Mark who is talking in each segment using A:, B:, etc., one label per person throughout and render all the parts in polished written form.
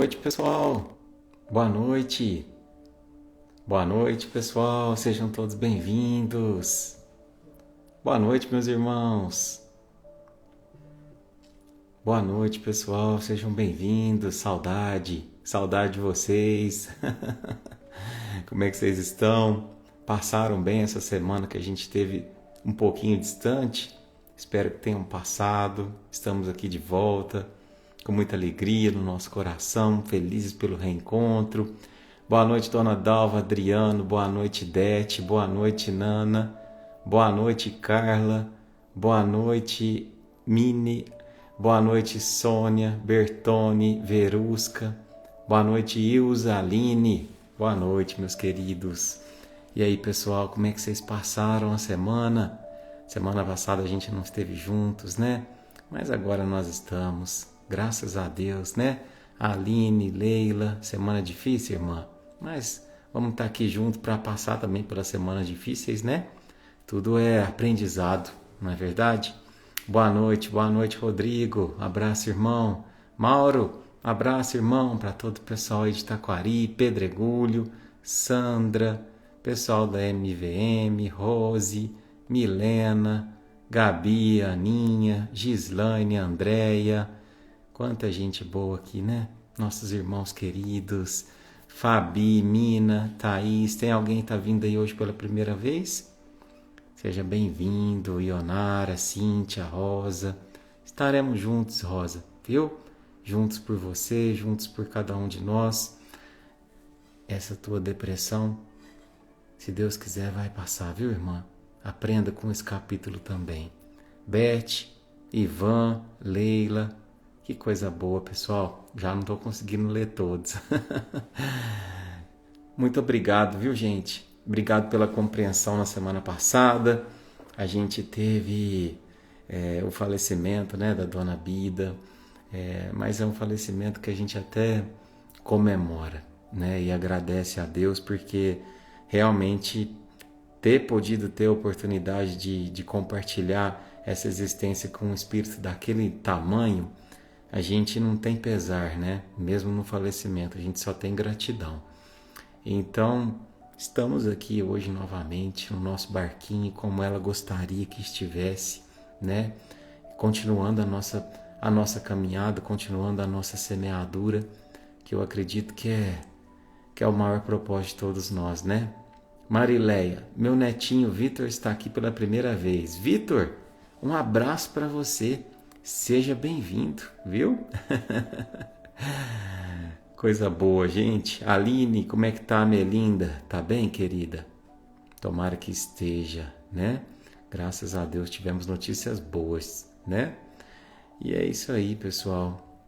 A: noite, pessoal. Boa noite. Boa noite, pessoal. Sejam todos bem-vindos. Boa noite, meus irmãos. Boa noite, pessoal. Sejam bem-vindos. Saudade de vocês. Como é que vocês estão? Passaram bem essa semana que a gente teve um pouquinho distante? Espero que tenham passado. Estamos aqui de volta, com muita alegria no nosso coração, felizes pelo reencontro. Boa noite, Dona Dalva, Adriano, boa noite, Dete, boa noite, Nana, boa noite, Carla, boa noite, Mini, boa noite, Sônia, Bertone, Verusca, boa noite, Ilza, Aline, boa noite, meus queridos. E aí, pessoal, como é que vocês passaram a semana? Semana passada a gente não esteve juntos, né? Mas agora nós estamos. Graças a Deus, né? Aline, Leila, semana difícil, irmã? Mas vamos estar aqui juntos para passar também pelas semanas difíceis, né? Tudo é aprendizado, não é verdade? Boa noite, Rodrigo. Abraço, irmão. Mauro, abraço, irmão, para todo o pessoal aí de Taquari, Pedregulho, Sandra, pessoal da MVM, Rose, Milena, Gabi, Aninha, Gislaine, Andréia. Quanta gente boa aqui, né? Nossos irmãos queridos, Fabi, Mina, Thaís. Tem alguém que está vindo aí hoje pela primeira vez? Seja bem-vindo, Ionara, Cíntia, Rosa. Estaremos juntos, Rosa, viu? Juntos por você, juntos por cada um de nós. Essa tua depressão, se Deus quiser, vai passar, viu, irmã? Aprenda com esse capítulo também. Beth, Ivan, Leila. Que coisa boa, pessoal. Já não estou conseguindo ler todos. Muito obrigado, viu, gente? Obrigado pela compreensão na semana passada. A gente teve o falecimento, né, da Dona Bida. Mas é um falecimento que a gente até comemora, né? E agradece a Deus porque realmente ter podido ter a oportunidade de compartilhar essa existência com um espírito daquele tamanho, a gente não tem pesar, né? Mesmo no falecimento, a gente só tem gratidão. Então, estamos aqui hoje novamente no nosso barquinho, como ela gostaria que estivesse, né? Continuando a nossa caminhada, continuando a nossa semeadura, que eu acredito que é o maior propósito de todos nós, né? Marileia, meu netinho Vitor está aqui pela primeira vez. Vitor, um abraço para você. Seja bem-vindo, viu? Coisa boa, gente. Aline, como é que tá a Melinda? Tá bem, querida? Tomara que esteja, né? Graças a Deus tivemos notícias boas, né? E é isso aí, pessoal.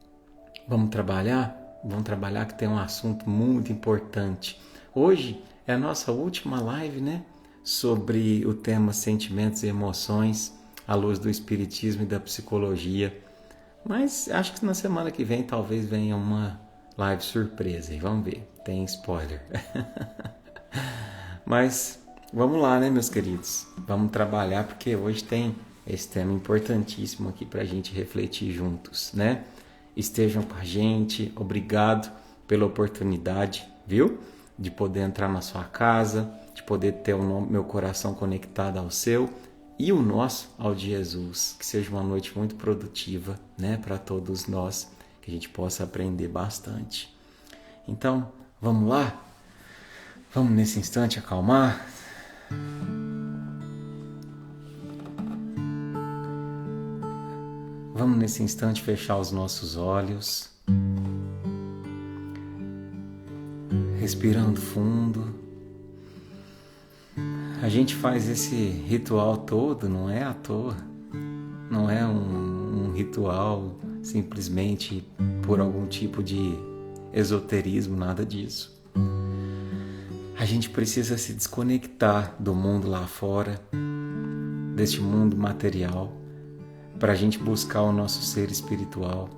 A: Vamos trabalhar? Vamos trabalhar que tem um assunto muito importante. Hoje é a nossa última live, né? Sobre o tema sentimentos e emoções à luz do espiritismo e da psicologia. Mas acho que na semana que vem talvez venha uma live surpresa. E vamos ver, tem spoiler. Mas vamos lá, né, meus queridos? Vamos trabalhar porque hoje tem esse tema importantíssimo aqui para a gente refletir juntos, né? Estejam com a gente, obrigado pela oportunidade, viu? De poder entrar na sua casa, de poder ter meu coração conectado ao seu e o nosso ao de Jesus. Que seja uma noite muito produtiva, né, para todos nós, que a gente possa aprender bastante. Então, vamos lá? Vamos nesse instante acalmar? Vamos nesse instante fechar os nossos olhos, respirando fundo. A gente faz esse ritual todo, não é à toa. Não é um ritual simplesmente por algum tipo de esoterismo, nada disso. A gente precisa se desconectar do mundo lá fora, deste mundo material, para a gente buscar o nosso ser espiritual.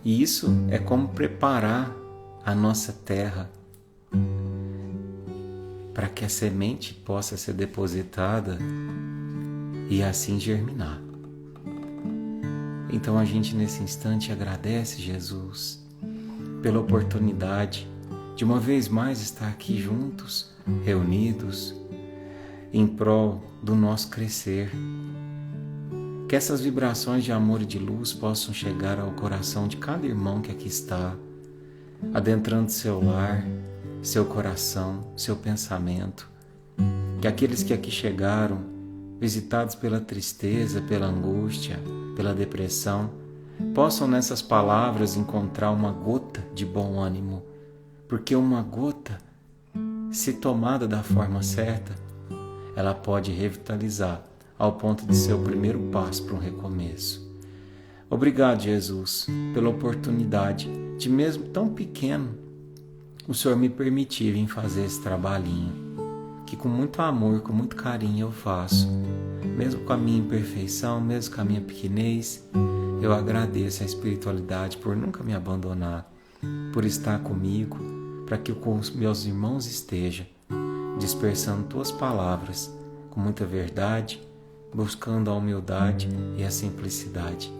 A: E isso é como preparar a nossa terra para que a semente possa ser depositada e assim germinar. Então a gente nesse instante agradece, Jesus, pela oportunidade de uma vez mais estar aqui juntos, reunidos, em prol do nosso crescer. Que essas vibrações de amor e de luz possam chegar ao coração de cada irmão que aqui está, adentrando seu lar, seu coração, seu pensamento. Que aqueles que aqui chegaram, visitados pela tristeza, pela angústia, pela depressão, possam nessas palavras encontrar uma gota de bom ânimo, porque uma gota, se tomada da forma certa, ela pode revitalizar ao ponto de ser o primeiro passo para um recomeço. Obrigado, Jesus, pela oportunidade de, mesmo tão pequeno, o Senhor me permitir vir fazer esse trabalhinho, que com muito amor, com muito carinho eu faço, mesmo com a minha imperfeição, mesmo com a minha pequenez. Eu agradeço a espiritualidade por nunca me abandonar, por estar comigo, para que eu com os meus irmãos esteja dispersando tuas palavras com muita verdade, buscando a humildade e a simplicidade.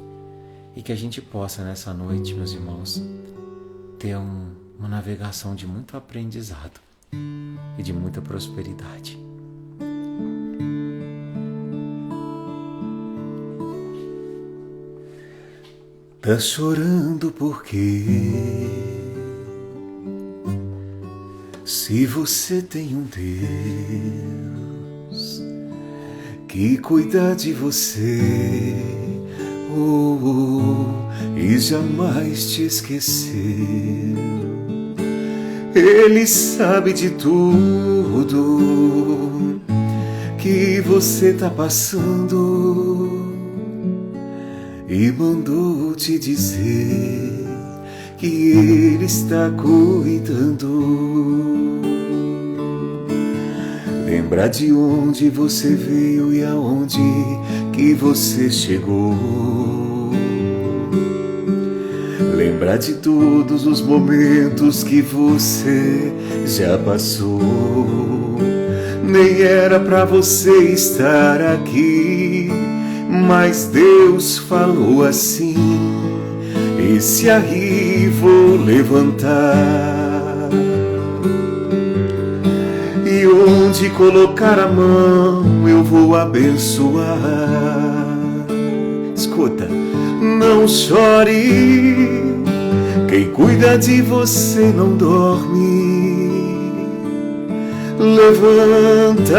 A: E que a gente possa nessa noite, meus irmãos, ter uma navegação de muito aprendizado e de muita prosperidade. Tá chorando por quê? Se você tem um Deus que cuida de você, e jamais te esqueceu. Ele sabe de tudo que você tá passando e mandou te dizer que Ele está cuidando. Lembra de onde você veio e aonde que você chegou. Lembra de todos os momentos que você já passou. Nem era pra você estar aqui, mas Deus falou assim: esse aí vou levantar. E onde colocar a mão eu vou abençoar. Escuta, não chore, quem cuida de você não dorme. Levanta,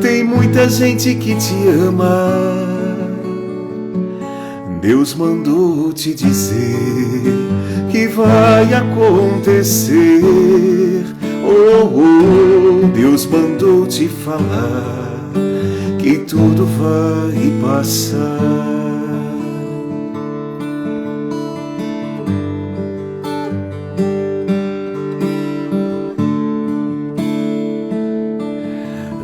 A: tem muita gente que te ama. Deus mandou te dizer que vai acontecer. Deus mandou te falar que tudo vai passar.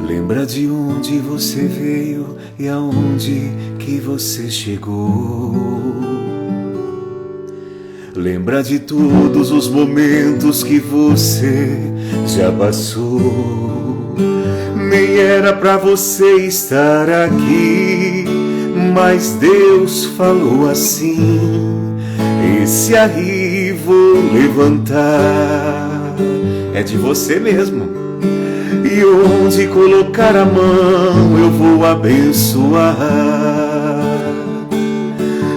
A: Lembra de onde você veio e aonde que você chegou. Lembra de todos os momentos que você já passou. Nem era pra você estar aqui, mas Deus falou assim: esse aí vou levantar. É de você mesmo. E onde colocar a mão eu vou abençoar.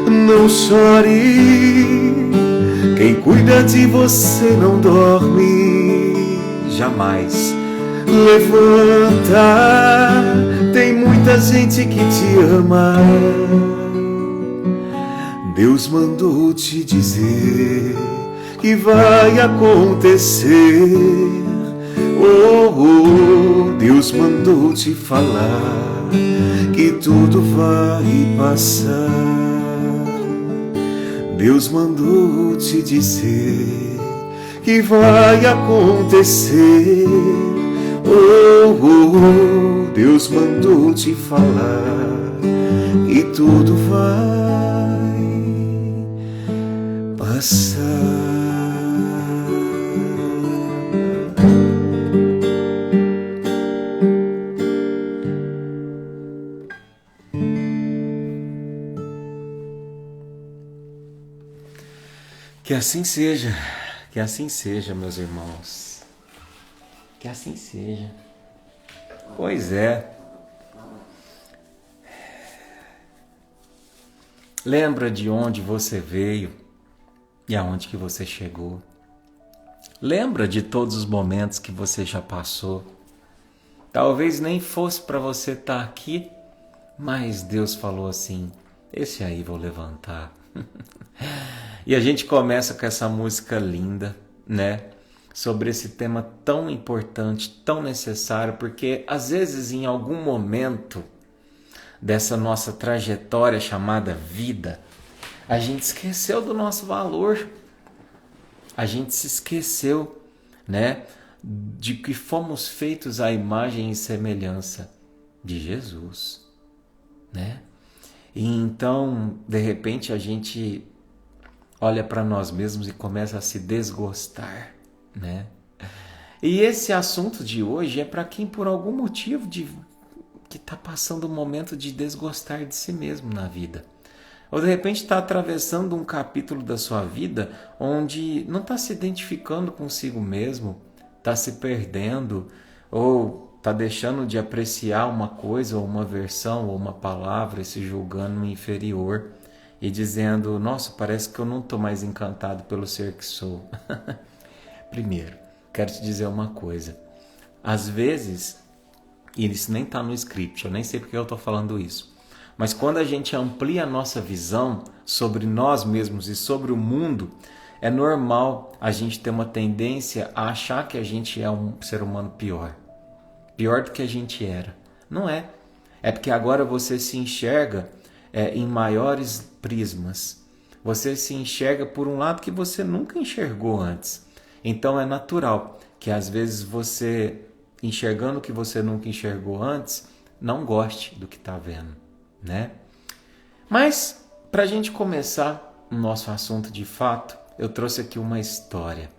A: Não chore, quem cuida de você não dorme jamais. Levanta, tem muita gente que te ama. Deus mandou te dizer que vai acontecer. Deus mandou te falar que tudo vai passar. Deus mandou te dizer que vai acontecer. Deus mandou te falar que tudo vai passar. seja, que assim seja, meus irmãos, que assim seja. Pois é. Lembra de onde você veio e aonde que você chegou. Lembra de todos os momentos que você já passou. Talvez nem fosse para você estar aqui, mas Deus falou assim: esse aí vou levantar. E a gente começa com essa música linda, né? Sobre esse tema tão importante, tão necessário, porque às vezes em algum momento dessa nossa trajetória chamada vida, a gente esqueceu do nosso valor. A gente se esqueceu, né, de que fomos feitos à imagem e semelhança de Jesus, né? E então, de repente, a gente olha para nós mesmos e começa a se desgostar, né? E esse assunto de hoje é para quem por algum motivo que está passando um momento de desgostar de si mesmo na vida. Ou de repente está atravessando um capítulo da sua vida onde não está se identificando consigo mesmo, está se perdendo, ou está deixando de apreciar uma coisa, ou uma versão, ou uma palavra, e se julgando inferior e dizendo: nossa, parece que eu não estou mais encantado pelo ser que sou. Primeiro, quero te dizer uma coisa. Às vezes, e isso nem está no script, eu nem sei porque eu estou falando isso, mas quando a gente amplia a nossa visão sobre nós mesmos e sobre o mundo, é normal a gente ter uma tendência a achar que a gente é um ser humano pior. Pior do que a gente era. Não é. É porque agora você se enxerga em maiores prismas. Você se enxerga por um lado que você nunca enxergou antes. Então é natural que às vezes você, enxergando o que você nunca enxergou antes, não goste do que está vendo, né? Mas, para a gente começar o nosso assunto de fato, eu trouxe aqui uma história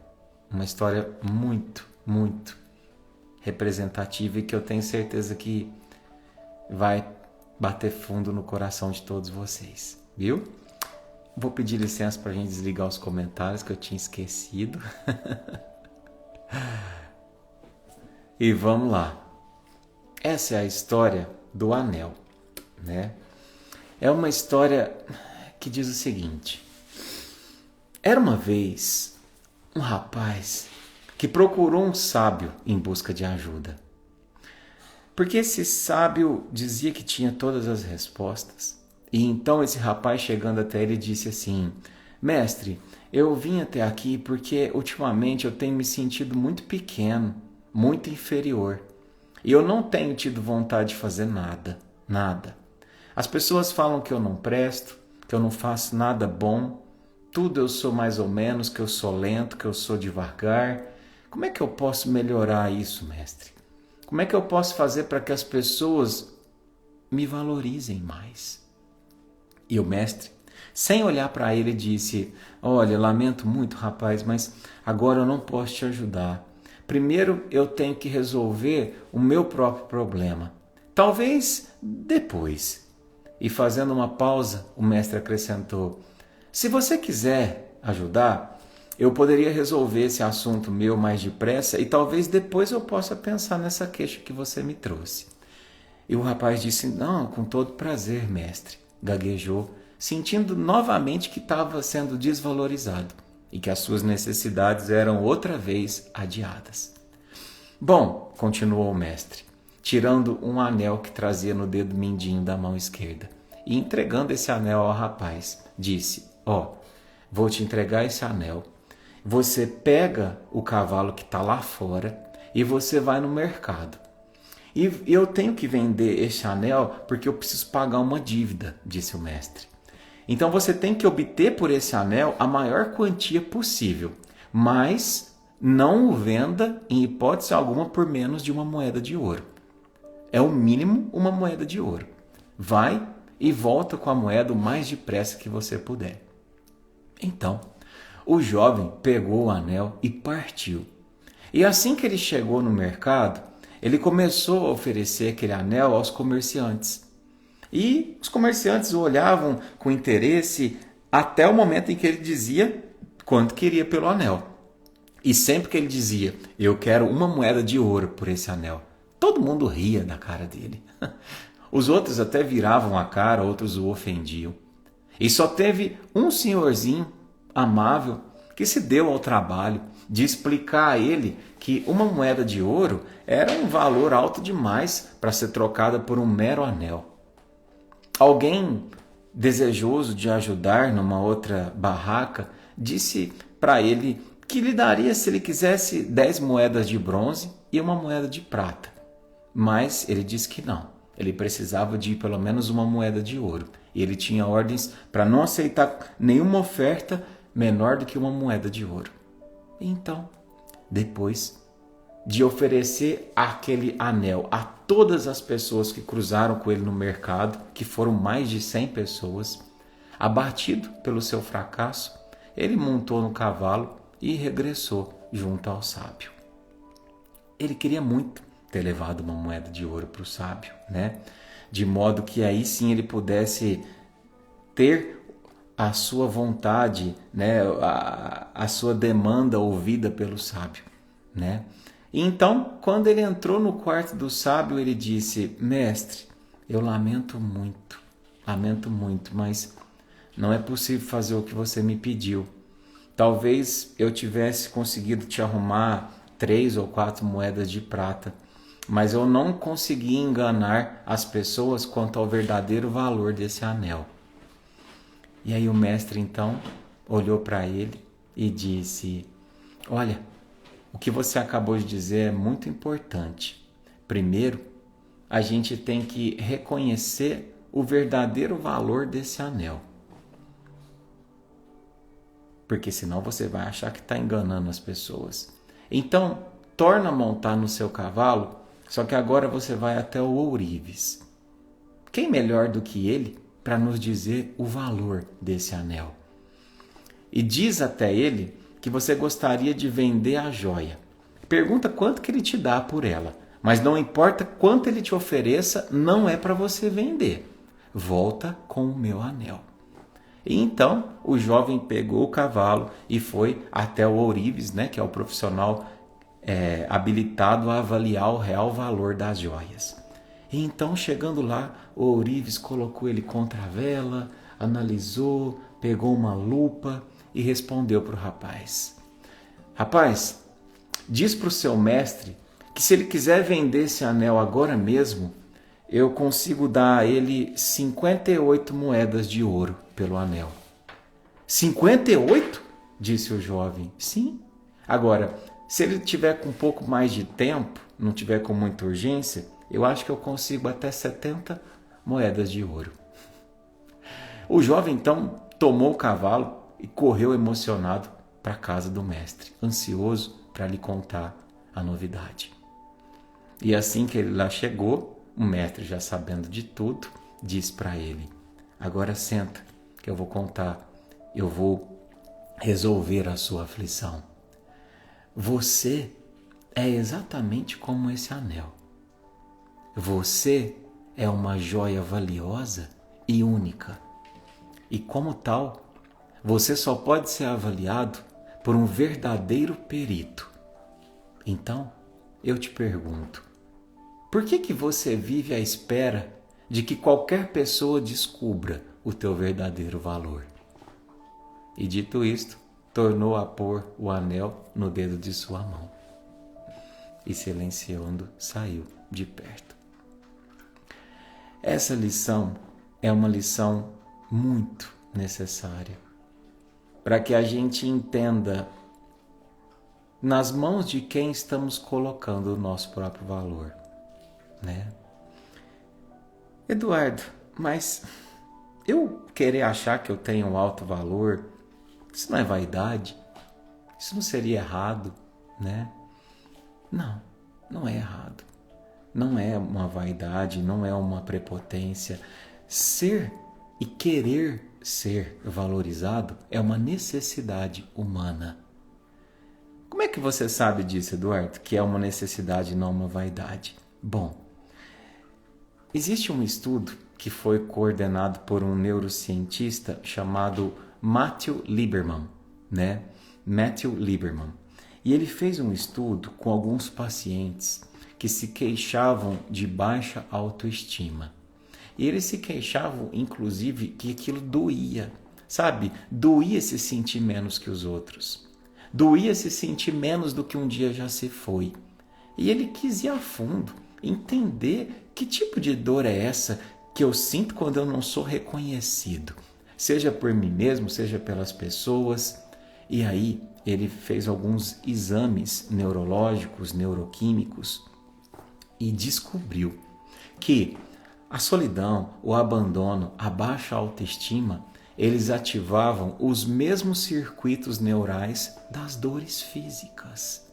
A: muito, muito representativa e que eu tenho certeza que vai bater fundo no coração de todos vocês, viu? Vou pedir licença para a gente desligar os comentários que eu tinha esquecido. E vamos lá. Essa é a história do anel, né? É uma história que diz o seguinte: era uma vez um rapaz que procurou um sábio em busca de ajuda. Porque esse sábio dizia que tinha todas as respostas. E então esse rapaz, chegando até ele, disse assim: mestre, eu vim até aqui porque ultimamente eu tenho me sentido muito pequeno, muito inferior. E eu não tenho tido vontade de fazer nada, nada. As pessoas falam que eu não presto, que eu não faço nada bom, tudo eu sou mais ou menos, que eu sou lento, que eu sou devagar. Como é que eu posso melhorar isso, mestre? Como é que eu posso fazer para que as pessoas me valorizem mais? E o mestre, sem olhar para ele, disse: olha, lamento muito, rapaz, mas agora eu não posso te ajudar. Primeiro eu tenho que resolver o meu próprio problema. Talvez depois. E fazendo uma pausa, o mestre acrescentou: se você quiser ajudar, eu poderia resolver esse assunto meu mais depressa e talvez depois eu possa pensar nessa queixa que você me trouxe. E o rapaz disse: não, com todo prazer, mestre. Gaguejou, sentindo novamente que estava sendo desvalorizado e que as suas necessidades eram outra vez adiadas. Bom, continuou o mestre, tirando um anel que trazia no dedo mindinho da mão esquerda e entregando esse anel ao rapaz, disse: vou te entregar esse anel. Você pega o cavalo que está lá fora e você vai no mercado. E eu tenho que vender esse anel porque eu preciso pagar uma dívida, disse o mestre. Então você tem que obter por esse anel a maior quantia possível, mas não o venda em hipótese alguma por menos de uma moeda de ouro. É o mínimo uma moeda de ouro. Vai e volta com a moeda o mais depressa que você puder. Então, o jovem pegou o anel e partiu. E assim que ele chegou no mercado, ele começou a oferecer aquele anel aos comerciantes. E os comerciantes o olhavam com interesse até o momento em que ele dizia, quanto queria pelo anel. E sempre que ele dizia, eu quero uma moeda de ouro por esse anel, todo mundo ria da cara dele. Os outros até viravam a cara, outros o ofendiam. E só teve um senhorzinho amável que se deu ao trabalho de explicar a ele que uma moeda de ouro era um valor alto demais para ser trocada por um mero anel. Alguém desejoso de ajudar numa outra barraca disse para ele que lhe daria se ele quisesse 10 moedas de bronze e uma moeda de prata. Mas ele disse que não. Ele precisava de pelo menos uma moeda de ouro. E ele tinha ordens para não aceitar nenhuma oferta menor do que uma moeda de ouro. Então, depois de oferecer aquele anel a todas as pessoas que cruzaram com ele no mercado, que foram mais de 100 pessoas, abatido pelo seu fracasso, ele montou no cavalo e regressou junto ao sábio. Ele queria muito ter levado uma moeda de ouro para o sábio, né? De modo que aí sim ele pudesse ter a sua vontade, né? a sua demanda ouvida pelo sábio, né? E então, quando ele entrou no quarto do sábio, ele disse, mestre, eu lamento muito, mas não é possível fazer o que você me pediu. Talvez eu tivesse conseguido te arrumar 3 ou 4 moedas de prata, mas eu não consegui enganar as pessoas quanto ao verdadeiro valor desse anel. E aí o mestre então olhou para ele e disse, olha, o que você acabou de dizer é muito importante. Primeiro, a gente tem que reconhecer o verdadeiro valor desse anel. Porque senão você vai achar que está enganando as pessoas. Então, torna a montar no seu cavalo, só que agora você vai até o ourives. Quem melhor do que ele para nos dizer o valor desse anel? E diz até ele que você gostaria de vender a joia. Pergunta quanto que ele te dá por ela. Mas não importa quanto ele te ofereça, não é para você vender. Volta com o meu anel. E então o jovem pegou o cavalo e foi até o ourives, né, que é o profissional habilitado a avaliar o real valor das joias. E então, chegando lá, o ourives colocou ele contra a vela, analisou, pegou uma lupa e respondeu para o rapaz. Rapaz, diz para o seu mestre que se ele quiser vender esse anel agora mesmo, eu consigo dar a ele 58 moedas de ouro pelo anel. 58? Disse o jovem. Sim. Agora, se ele tiver com um pouco mais de tempo, não tiver com muita urgência, eu acho que eu consigo até 70 moedas de ouro. O jovem então tomou o cavalo e correu emocionado para a casa do mestre, ansioso para lhe contar a novidade. E assim que ele lá chegou, o mestre, já sabendo de tudo, disse para ele, agora senta que eu vou contar, eu vou resolver a sua aflição. Você é exatamente como esse anel. Você é uma joia valiosa e única. E como tal, você só pode ser avaliado por um verdadeiro perito. Então, eu te pergunto, por que você vive à espera de que qualquer pessoa descubra o teu verdadeiro valor? E dito isto, tornou a pôr o anel no dedo de sua mão. E silenciando, saiu de perto. Essa lição é uma lição muito necessária para que a gente entenda nas mãos de quem estamos colocando o nosso próprio valor, né? Eduardo, mas eu querer achar que eu tenho um alto valor, isso não é vaidade? Isso não seria errado, né? Não, não é errado. Não é uma vaidade, não é uma prepotência. Ser e querer ser valorizado é uma necessidade humana. Como é que você sabe disso, Eduardo? Que é uma necessidade e não uma vaidade? Bom, existe um estudo que foi coordenado por um neurocientista chamado Matthew Lieberman, né? Matthew Lieberman. E ele fez um estudo com alguns pacientes que se queixavam de baixa autoestima. E eles se queixavam, inclusive, que aquilo doía. Sabe? Doía se sentir menos que os outros. Doía se sentir menos do que um dia já se foi. E ele quis ir a fundo, entender que tipo de dor é essa que eu sinto quando eu não sou reconhecido. Seja por mim mesmo, seja pelas pessoas. E aí ele fez alguns exames neurológicos, neuroquímicos e descobriu que a solidão, o abandono, a baixa autoestima, eles ativavam os mesmos circuitos neurais das dores físicas.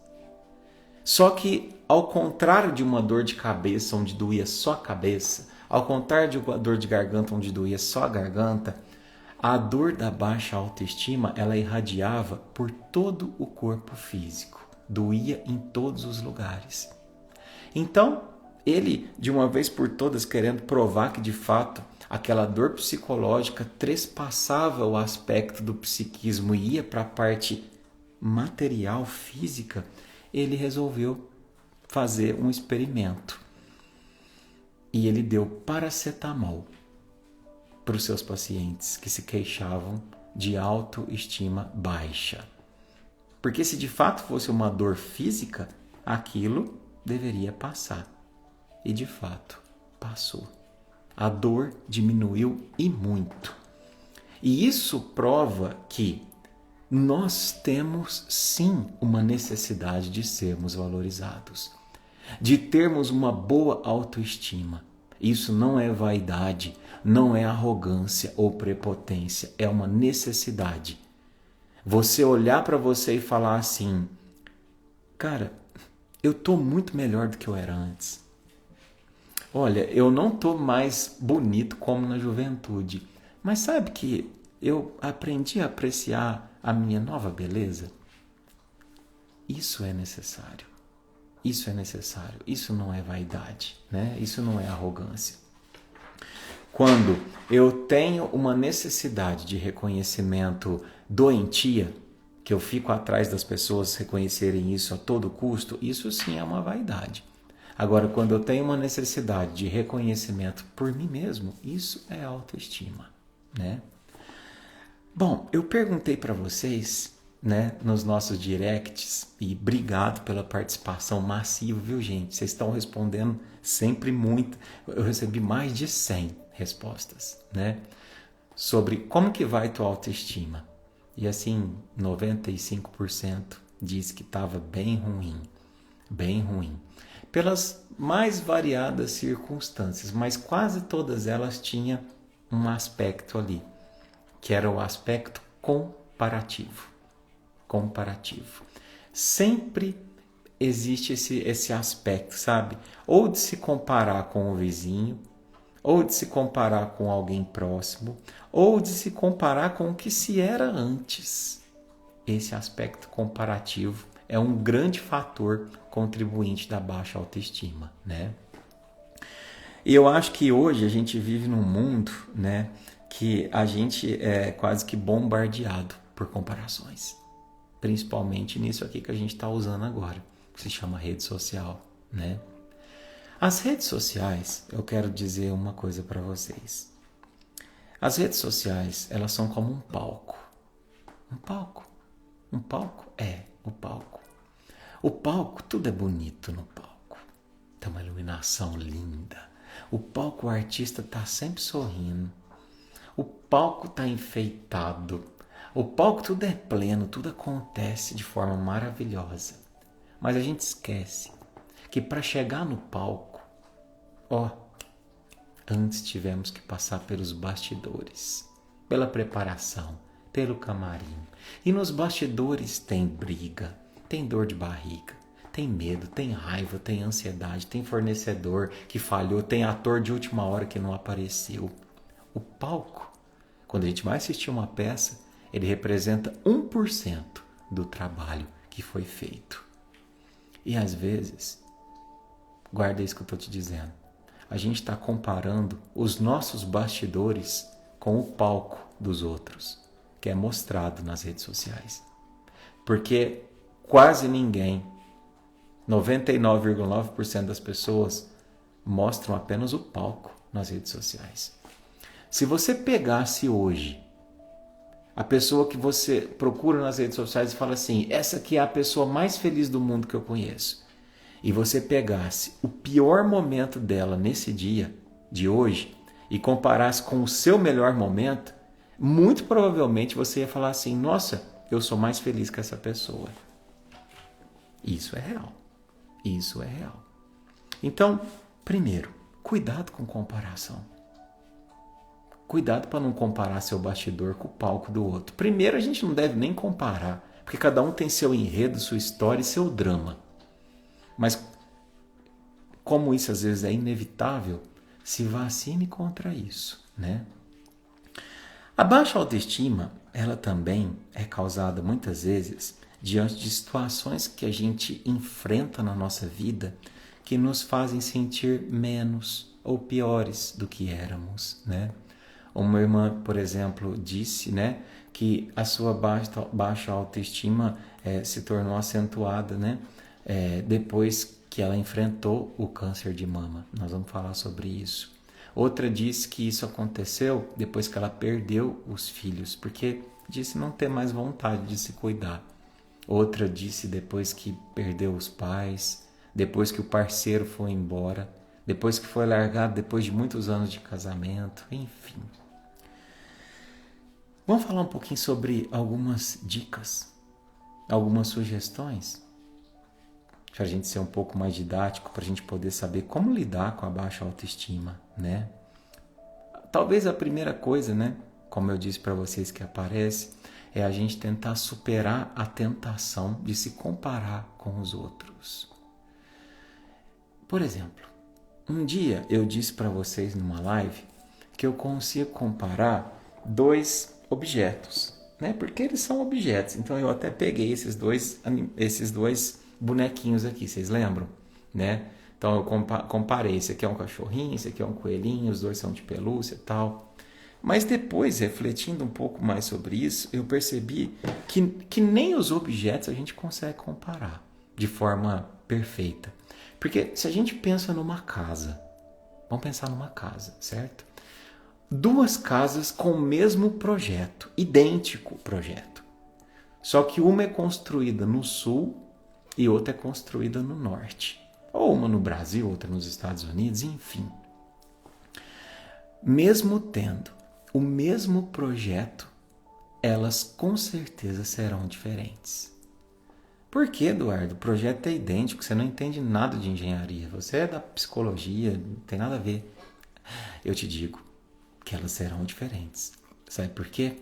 A: Só que, ao contrário de uma dor de cabeça onde doía só a cabeça, ao contrário de uma dor de garganta onde doía só a garganta, a dor da baixa autoestima, ela irradiava por todo o corpo físico, doía em todos os lugares. Então, ele, de uma vez por todas, querendo provar que, de fato, aquela dor psicológica trespassava o aspecto do psiquismo e ia para a parte material, física, ele resolveu fazer um experimento. E ele deu paracetamol para os seus pacientes que se queixavam de autoestima baixa. Porque se de fato fosse uma dor física, aquilo deveria passar. E de fato, passou. A dor diminuiu e muito. E isso prova que nós temos sim uma necessidade de sermos valorizados, de termos uma boa autoestima. Isso não é vaidade, não é arrogância ou prepotência, é uma necessidade. Você olhar para você e falar assim: cara, eu estou muito melhor do que eu era antes. Olha, eu não estou mais bonito como na juventude, mas sabe que eu aprendi a apreciar a minha nova beleza? Isso é necessário. Isso é necessário. Isso não é vaidade, né? Isso não é arrogância. Quando eu tenho uma necessidade de reconhecimento doentia, que eu fico atrás das pessoas reconhecerem isso a todo custo, isso sim é uma vaidade. Agora, quando eu tenho uma necessidade de reconhecimento por mim mesmo, isso é autoestima, né? Bom, eu perguntei para vocês, né, nos nossos directs, e obrigado pela participação massiva, viu, gente? Vocês estão respondendo sempre muito. Eu recebi mais de 100 respostas, né, sobre como que vai tua autoestima. E assim, 95% diz que estava bem ruim, pelas mais variadas circunstâncias, mas quase todas elas tinham um aspecto ali, que era o aspecto comparativo. Sempre existe esse aspecto, sabe? Ou de se comparar com o vizinho, ou de se comparar com alguém próximo, ou de se comparar com o que se era antes. Esse aspecto comparativo é um grande fator contribuinte da baixa autoestima, né? E eu acho que hoje a gente vive num mundo, né, que a gente é quase que bombardeado por comparações. Principalmente nisso aqui que a gente está usando agora, que se chama rede social, né? As redes sociais, eu quero dizer uma coisa para vocês. As redes sociais, elas são como um palco. Um palco? Um palco? É, o palco. O palco, tudo é bonito no palco. Tem uma iluminação linda. O palco, o artista está sempre sorrindo. O palco está enfeitado. O palco, tudo é pleno, tudo acontece de forma maravilhosa. Mas a gente esquece que para chegar no palco, antes tivemos que passar pelos bastidores, pela preparação, pelo camarim. E nos bastidores tem briga, tem dor de barriga, tem medo, tem raiva, tem ansiedade, tem fornecedor que falhou, tem ator de última hora que não apareceu. O palco, quando a gente vai assistir uma peça, ele representa 1% do trabalho que foi feito. E às vezes, guarda isso que eu estou te dizendo, a gente está comparando os nossos bastidores com o palco dos outros, que é mostrado nas redes sociais. Porque quase ninguém, 99,9% das pessoas, mostram apenas o palco nas redes sociais. Se você pegasse hoje a pessoa que você procura nas redes sociais e fala assim, essa aqui é a pessoa mais feliz do mundo que eu conheço, e você pegasse o pior momento dela nesse dia de hoje e comparasse com o seu melhor momento, muito provavelmente você ia falar assim, nossa, eu sou mais feliz que essa pessoa. Isso é real. Isso é real. Então, primeiro, cuidado com comparação. Cuidado para não comparar seu bastidor com o palco do outro. Primeiro, a gente não deve nem comparar, porque cada um tem seu enredo, sua história e seu drama. Mas, como isso às vezes é inevitável, se vacine contra isso, né? A baixa autoestima, ela também é causada muitas vezes diante de situações que a gente enfrenta na nossa vida que nos fazem sentir menos ou piores do que éramos, né? Uma irmã, por exemplo, disse, né, que a sua baixa autoestima se tornou acentuada, né, depois que ela enfrentou o câncer de mama. Nós vamos falar sobre isso. Outra disse que isso aconteceu depois que ela perdeu os filhos, porque disse não ter mais vontade de se cuidar. Outra disse depois que perdeu os pais, depois que o parceiro foi embora, depois que foi largado depois de muitos anos de casamento, enfim. Vamos falar um pouquinho sobre algumas dicas, algumas sugestões, para a gente ser um pouco mais didático, para a gente poder saber como lidar com a baixa autoestima, né? Talvez a primeira coisa, né, como eu disse para vocês que aparece, é a gente tentar superar a tentação de se comparar com os outros. Por exemplo, um dia eu disse para vocês numa live que eu consigo comparar dois objetos, né? Porque eles são objetos. Então eu até peguei esses dois bonequinhos aqui, vocês lembram, né? Então eu comparei, esse aqui é um cachorrinho, esse aqui é um coelhinho, os dois são de pelúcia e tal. Mas depois, refletindo um pouco mais sobre isso, eu percebi que nem os objetos a gente consegue comparar de forma perfeita. Porque se a gente pensa numa casa, vamos pensar numa casa, certo? Duas casas com o mesmo projeto, idêntico projeto. Só que uma é construída no sul e outra é construída no norte. Ou uma no Brasil, outra nos Estados Unidos, enfim. Mesmo tendo o mesmo projeto, elas com certeza serão diferentes. Por que, Eduardo? O projeto é idêntico, você não entende nada de engenharia. Você é da psicologia, não tem nada a ver. Eu te digo que elas serão diferentes. Sabe por quê?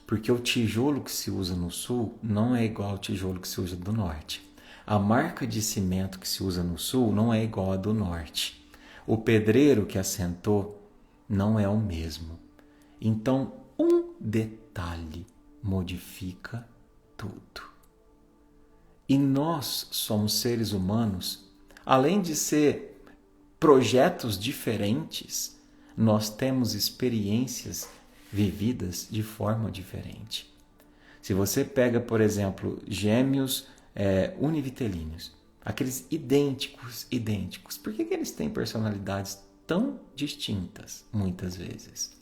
A: Porque o tijolo que se usa no sul não é igual ao tijolo que se usa do norte. A marca de cimento que se usa no sul não é igual à do norte. O pedreiro que assentou não é o mesmo. Então, um detalhe modifica tudo. E nós somos seres humanos, além de ser projetos diferentes, nós temos experiências vividas de forma diferente. Se você pega, por exemplo, gêmeos univitelíneos, aqueles idênticos, por que eles têm personalidades tão distintas, muitas vezes?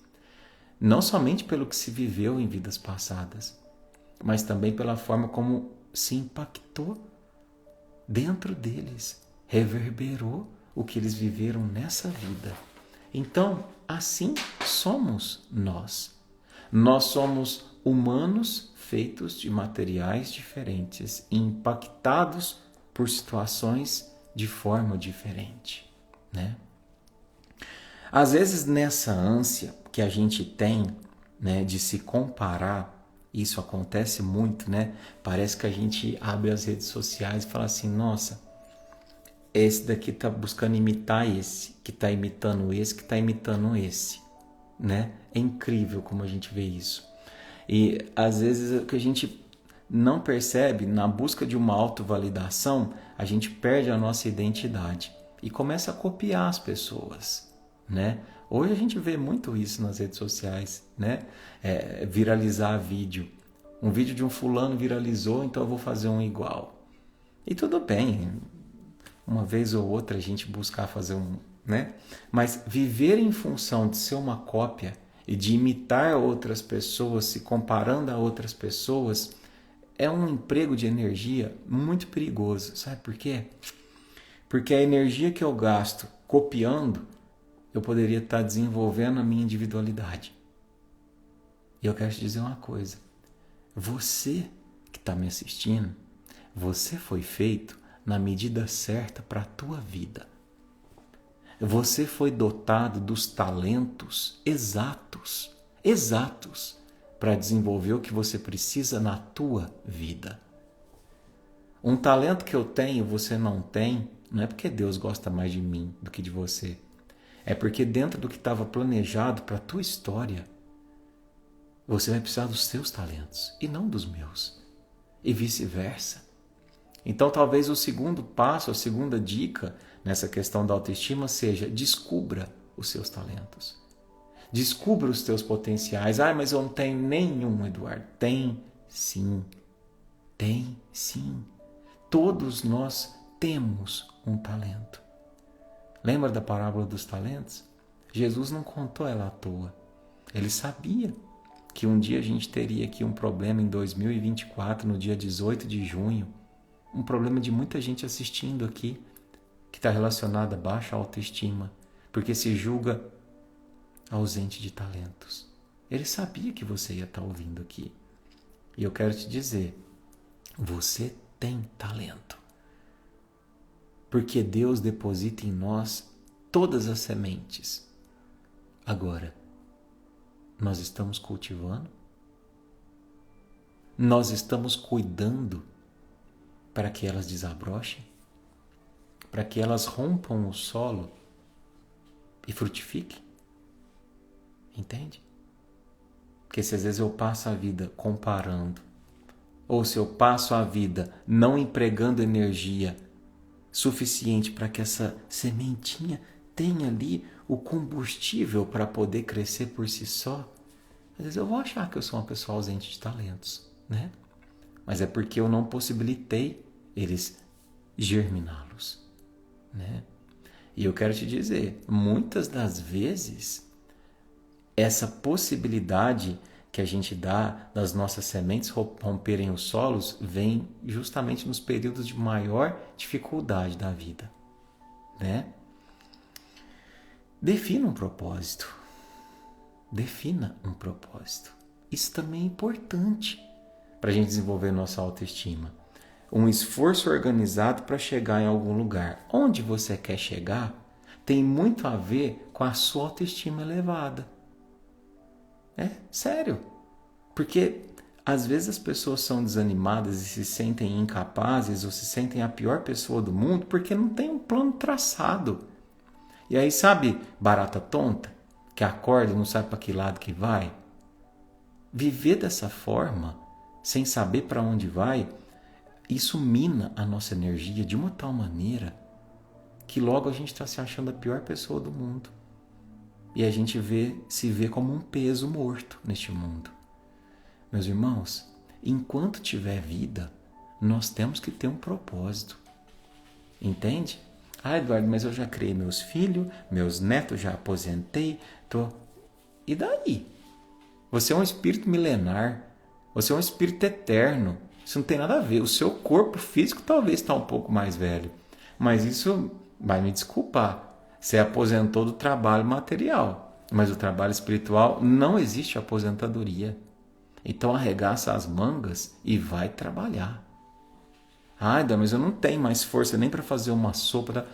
A: Não somente pelo que se viveu em vidas passadas, mas também pela forma como se impactou dentro deles, reverberou o que eles viveram nessa vida. Então, assim somos nós. Nós somos humanos feitos de materiais diferentes, impactados por situações de forma diferente, né? Às vezes, nessa ânsia que a gente tem, né, de se comparar, isso acontece muito, né? Parece que a gente abre as redes sociais e fala assim, nossa, esse daqui está buscando imitar esse, que está imitando esse, que está imitando esse, né? É incrível como a gente vê isso. E às vezes o que a gente não percebe, na busca de uma autovalidação, a gente perde a nossa identidade e começa a copiar as pessoas, né? Hoje a gente vê muito isso nas redes sociais, né? Viralizar vídeo. Um vídeo de um fulano viralizou, então eu vou fazer um igual. E tudo bem, uma vez ou outra a gente buscar fazer um, né? Mas viver em função de ser uma cópia e de imitar outras pessoas, se comparando a outras pessoas, é um emprego de energia muito perigoso. Sabe por quê? Porque a energia que eu gasto copiando, eu poderia estar desenvolvendo a minha individualidade. E eu quero te dizer uma coisa. Você que está me assistindo, você foi feito na medida certa para a tua vida. Você foi dotado dos talentos exatos para desenvolver o que você precisa na tua vida. Um talento que eu tenho, você não tem, não é porque Deus gosta mais de mim do que de você. É porque dentro do que estava planejado para a tua história, você vai precisar dos seus talentos e não dos meus. E vice-versa. Então talvez o segundo passo, a segunda dica nessa questão da autoestima seja: descubra os seus talentos. Descubra os teus potenciais. Ah, mas eu não tenho nenhum, Eduardo. Tem sim. Tem sim. Todos nós temos um talento. Lembra da parábola dos talentos? Jesus não contou ela à toa. Ele sabia que um dia a gente teria aqui um problema em 2024, no dia 18 de junho. Um problema de muita gente assistindo aqui, que está relacionado a baixa autoestima, porque se julga ausente de talentos. Ele sabia que você ia estar ouvindo aqui. E eu quero te dizer, você tem talento. Porque Deus deposita em nós todas as sementes. Agora, nós estamos cultivando? Nós estamos cuidando para que elas desabrochem? Para que elas rompam o solo e frutifiquem? Entende? Porque se às vezes eu passo a vida comparando, ou se eu passo a vida não empregando energia suficiente para que essa sementinha tenha ali o combustível para poder crescer por si só, às vezes eu vou achar que eu sou uma pessoa ausente de talentos, né? Mas é porque eu não possibilitei eles germiná-los, né? E eu quero te dizer, muitas das vezes, essa possibilidade que a gente dá das nossas sementes romperem os solos vem justamente nos períodos de maior dificuldade da vida, né? Defina um propósito. Defina um propósito. Isso também é importante para a gente desenvolver nossa autoestima. Um esforço organizado para chegar em algum lugar. Onde você quer chegar tem muito a ver com a sua autoestima elevada. É sério. Porque às vezes as pessoas são desanimadas e se sentem incapazes ou se sentem a pior pessoa do mundo porque não tem um plano traçado. E aí, sabe, barata tonta, que acorda e não sabe para que lado que vai? Viver dessa forma, sem saber para onde vai, isso mina a nossa energia de uma tal maneira que logo a gente está se achando a pior pessoa do mundo. E a gente se vê como um peso morto neste mundo. Meus irmãos, enquanto tiver vida, nós temos que ter um propósito. Entende? Ah, Eduardo, mas eu já criei meus filhos, meus netos, já aposentei, E daí? Você é um espírito milenar, você é um espírito eterno. Isso não tem nada a ver. O seu corpo físico talvez está um pouco mais velho, mas isso vai me desculpar. Você aposentou do trabalho material, mas o trabalho espiritual não existe aposentadoria. Então arregaça as mangas e vai trabalhar. Ah, mas eu não tenho mais força nem para fazer uma sopa.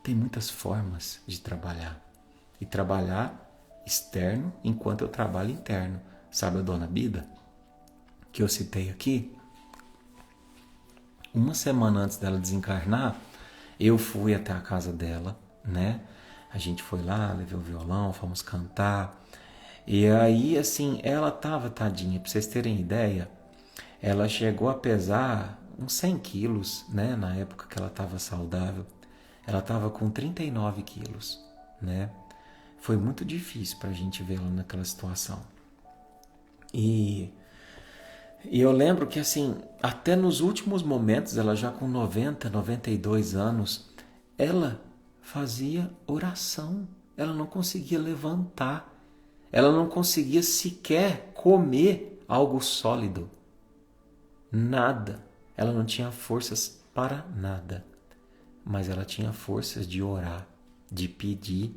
A: Tem muitas formas de trabalhar. E trabalhar externo enquanto eu trabalho interno. Sabe a dona Bida, que eu citei aqui? Uma semana antes dela desencarnar, eu fui até a casa dela, né? A gente foi lá, levei o violão, fomos cantar. E aí, assim, ela tava tadinha, pra vocês terem ideia, ela chegou a pesar uns 100 quilos, né? Na época que ela estava saudável. Ela estava com 39 quilos, né? Foi muito difícil para a gente vê-la naquela situação. E E eu lembro que assim, até nos últimos momentos, ela já com 90, 92 anos, ela fazia oração. Ela não conseguia levantar. Ela não conseguia sequer comer algo sólido. Nada. Ela não tinha forças para nada. Mas ela tinha forças de orar, de pedir.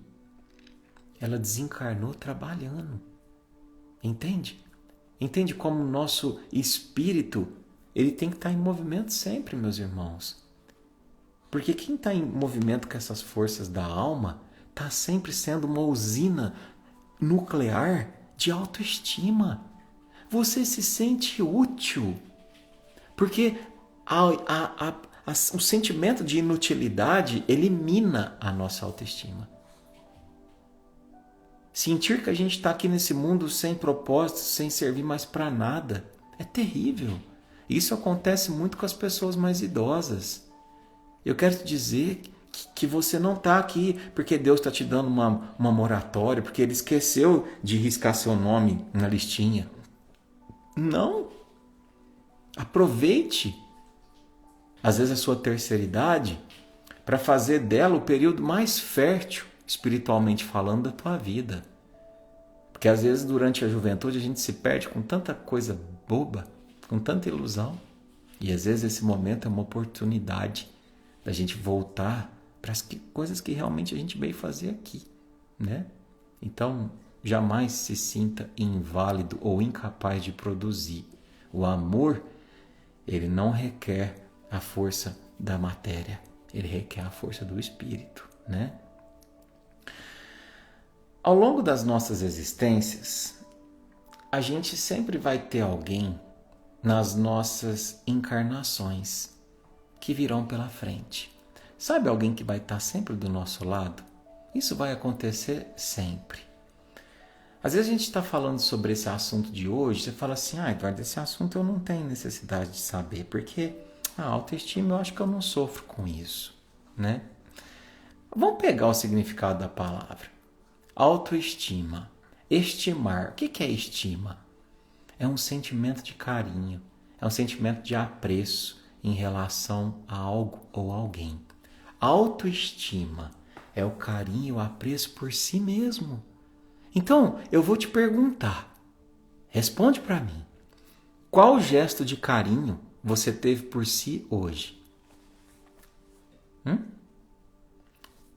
A: Ela desencarnou trabalhando. Entende? Entende como o nosso espírito ele tem que estar em movimento sempre, meus irmãos. Porque quem está em movimento com essas forças da alma está sempre sendo uma usina nuclear de autoestima. Você se sente útil. Porque o sentimento de inutilidade elimina a nossa autoestima. Sentir que a gente está aqui nesse mundo sem propósito, sem servir mais para nada, é terrível. Isso acontece muito com as pessoas mais idosas. Eu quero te dizer que você não está aqui porque Deus está te dando uma moratória, porque Ele esqueceu de riscar seu nome na listinha. Não. Aproveite, às vezes, a sua terceira idade para fazer dela o período mais fértil, espiritualmente falando, da tua vida. Porque às vezes durante a juventude a gente se perde com tanta coisa boba, com tanta ilusão. E às vezes esse momento é uma oportunidade da gente voltar para as coisas que realmente a gente veio fazer aqui, né? Então, jamais se sinta inválido ou incapaz de produzir. O amor, ele não requer a força da matéria, ele requer a força do espírito, né? Ao longo das nossas existências, a gente sempre vai ter alguém nas nossas encarnações que virão pela frente. Sabe alguém que vai estar sempre do nosso lado? Isso vai acontecer sempre. Às vezes a gente está falando sobre esse assunto de hoje, você fala assim, Eduardo, esse assunto eu não tenho necessidade de saber, porque a autoestima eu acho que eu não sofro com isso, né? Vamos pegar o significado da palavra. Autoestima. Estimar. O que é estima? É um sentimento de carinho, é um sentimento de apreço em relação a algo ou alguém. Autoestima é o carinho e o apreço por si mesmo. Então, eu vou te perguntar, responde para mim, qual gesto de carinho você teve por si hoje?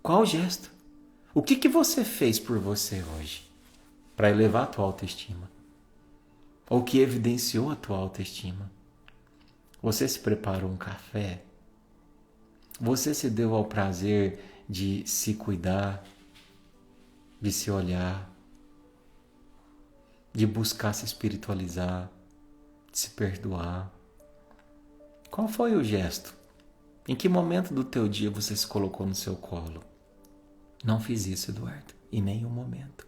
A: Qual gesto? O que você fez por você hoje para elevar a tua autoestima? Ou que evidenciou a tua autoestima? Você se preparou um café? Você se deu ao prazer de se cuidar, de se olhar, de buscar se espiritualizar, de se perdoar? Qual foi o gesto? Em que momento do teu dia você se colocou no seu colo? Não fiz isso, Eduardo, em nenhum momento.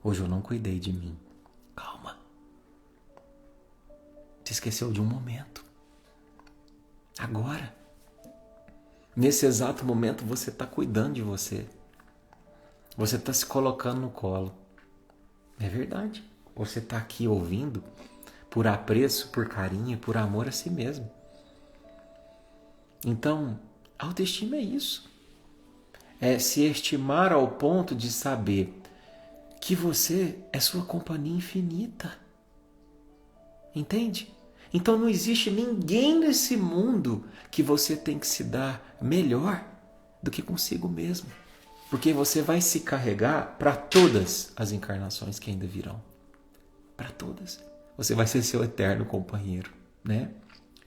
A: Hoje eu não cuidei de mim. Calma. Você esqueceu de um momento. Agora. Nesse exato momento você está cuidando de você. Você está se colocando no colo. É verdade. Você está aqui ouvindo por apreço, por carinho, por amor a si mesmo. Então, autoestima é isso. É se estimar ao ponto de saber que você é sua companhia infinita. Entende? Então não existe ninguém nesse mundo que você tem que se dar melhor do que consigo mesmo. Porque você vai se carregar para todas as encarnações que ainda virão. Para todas. Você vai ser seu eterno companheiro, né?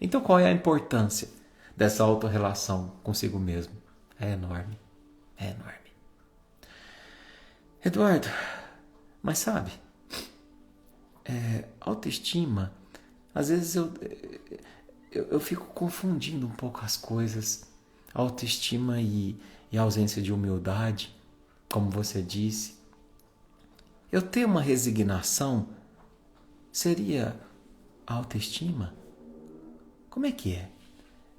A: Então qual é a importância dessa autorrelação consigo mesmo? É enorme. É enorme. Eduardo, mas sabe, autoestima, às vezes eu fico confundindo um pouco as coisas. Autoestima e ausência de humildade, como você disse. Eu ter uma resignação seria autoestima? Como é que é?